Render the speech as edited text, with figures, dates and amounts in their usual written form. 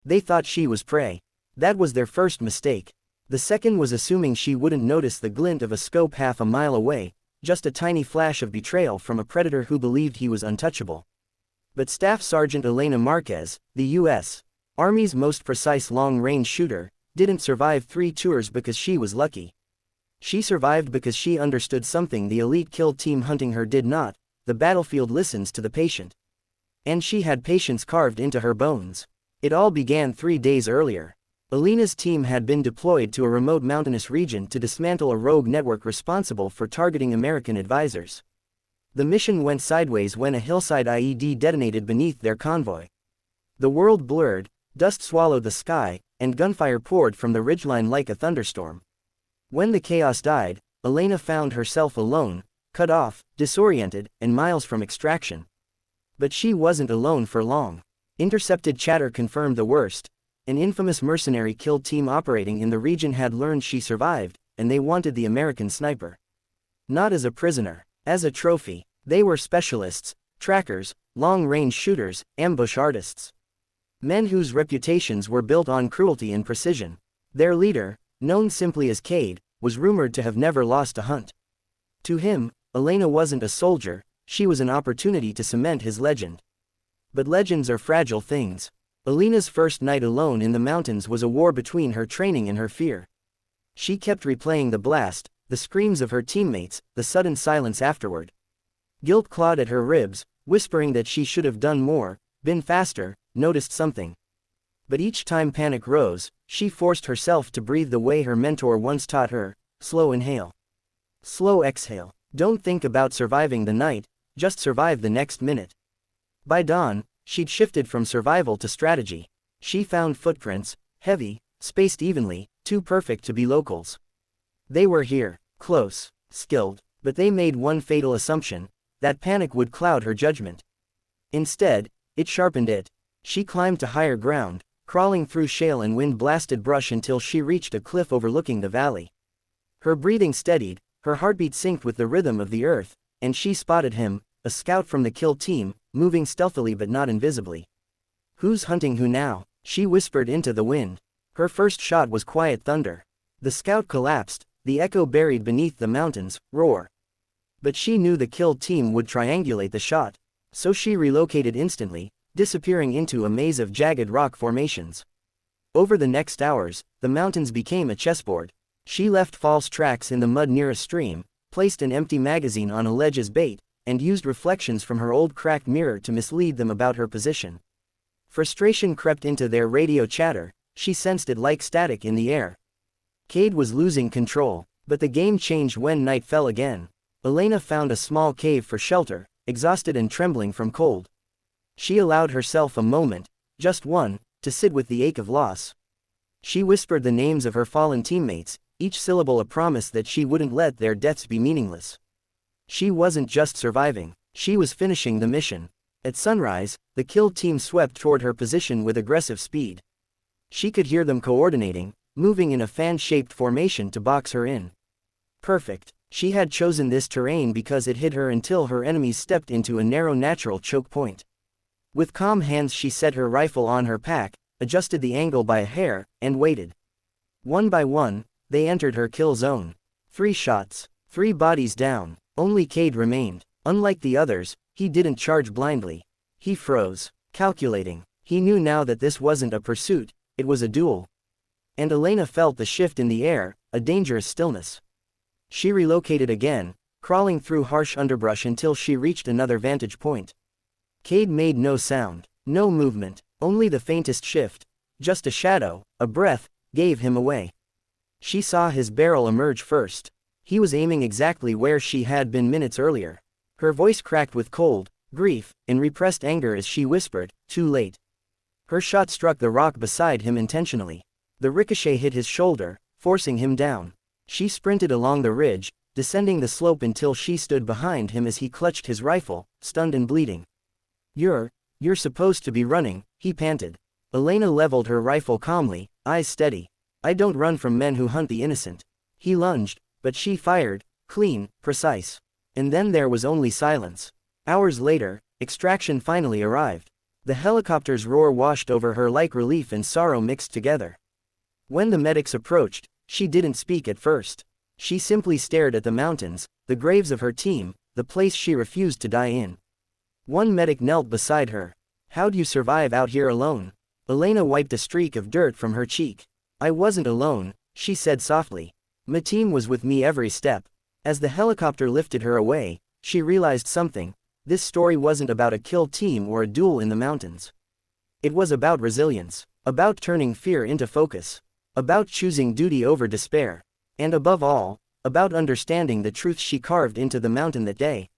They thought she was prey. That was their first mistake. The second was assuming she wouldn't notice the glint of a scope half a mile away, just a tiny flash of betrayal from a predator who believed he was untouchable. But Staff Sergeant Elena Marquez, the U.S. Army's most precise long-range shooter, didn't survive 3 tours because she was lucky. She survived because she understood something the elite kill team hunting her did not: the battlefield listens to the patient. And she had patience carved into her bones. It all began 3 days earlier. Elena's team had been deployed to a remote mountainous region to dismantle a rogue network responsible for targeting American advisors. The mission went sideways when a hillside IED detonated beneath their convoy. The world blurred, dust swallowed the sky, and gunfire poured from the ridgeline like a thunderstorm. When the chaos died, Elena found herself alone, cut off, disoriented, and miles from extraction. But she wasn't alone for long. Intercepted chatter confirmed the worst. An infamous mercenary kill team operating in the region had learned she survived, and they wanted the American sniper. Not as a prisoner, as a trophy. They were specialists, trackers, long-range shooters, ambush artists. Men whose reputations were built on cruelty and precision. Their leader, known simply as Cade, was rumored to have never lost a hunt. To him, Elena wasn't a soldier, she was an opportunity to cement his legend. But legends are fragile things. Elena's first night alone in the mountains was a war between her training and her fear. She kept replaying the blast, the screams of her teammates, the sudden silence afterward. Guilt clawed at her ribs, whispering that she should have done more, been faster, noticed something. But each time panic rose, she forced herself to breathe the way her mentor once taught her: slow inhale. Slow exhale. Don't think about surviving the night, just survive the next minute. By dawn, she'd shifted from survival to strategy. She found footprints, heavy, spaced evenly, too perfect to be locals. They were here, close, skilled, but they made one fatal assumption: that panic would cloud her judgment. Instead, it sharpened it. She climbed to higher ground, crawling through shale and wind-blasted brush until she reached a cliff overlooking the valley. Her breathing steadied, her heartbeat synced with the rhythm of the earth, and she spotted him, a scout from the kill team, moving stealthily but not invisibly. "Who's hunting who now?" she whispered into the wind. Her first shot was quiet thunder. The scout collapsed, the echo buried beneath the mountain's roar. But she knew the kill team would triangulate the shot, so she relocated instantly, disappearing into a maze of jagged rock formations. Over the next hours, the mountains became a chessboard. She left false tracks in the mud near a stream, placed an empty magazine on a ledge as bait, and used reflections from her old cracked mirror to mislead them about her position. Frustration crept into their radio chatter, she sensed it like static in the air. Cade was losing control, but the game changed when night fell again. Elena found a small cave for shelter, exhausted and trembling from cold. She allowed herself a moment, just one, to sit with the ache of loss. She whispered the names of her fallen teammates, each syllable a promise that she wouldn't let their deaths be meaningless. She wasn't just surviving, she was finishing the mission. At sunrise, the kill team swept toward her position with aggressive speed. She could hear them coordinating, moving in a fan-shaped formation to box her in. Perfect. She had chosen this terrain because it hid her until her enemies stepped into a narrow natural choke point. With calm hands she set her rifle on her pack, adjusted the angle by a hair, and waited. One by one, they entered her kill zone. 3 shots, 3 bodies down. Only Cade remained. Unlike the others, he didn't charge blindly. He froze, calculating. He knew now that this wasn't a pursuit, it was a duel. And Elena felt the shift in the air, a dangerous stillness. She relocated again, crawling through harsh underbrush until she reached another vantage point. Cade made no sound, no movement, only the faintest shift. Just a shadow, a breath, gave him away. She saw his barrel emerge first. He was aiming exactly where she had been minutes earlier. Her voice cracked with cold, grief, and repressed anger as she whispered, "Too late." Her shot struck the rock beside him intentionally. The ricochet hit his shoulder, forcing him down. She sprinted along the ridge, descending the slope until she stood behind him as he clutched his rifle, stunned and bleeding. You're supposed to be running," he panted. Elena leveled her rifle calmly, eyes steady. "I don't run from men who hunt the innocent." He lunged, but she fired, clean, precise. And then there was only silence. Hours later, extraction finally arrived. The helicopter's roar washed over her like relief and sorrow mixed together. When the medics approached, she didn't speak at first. She simply stared at the mountains, the graves of her team, the place she refused to die in. One medic knelt beside her. "How'd you survive out here alone?" Elena wiped a streak of dirt from her cheek. "I wasn't alone," she said softly. "My team was with me every step." As the helicopter lifted her away, she realized something. This story wasn't about a kill team or a duel in the mountains. It was about resilience, about turning fear into focus, about choosing duty over despair, and above all, about understanding the truth she carved into the mountain that day.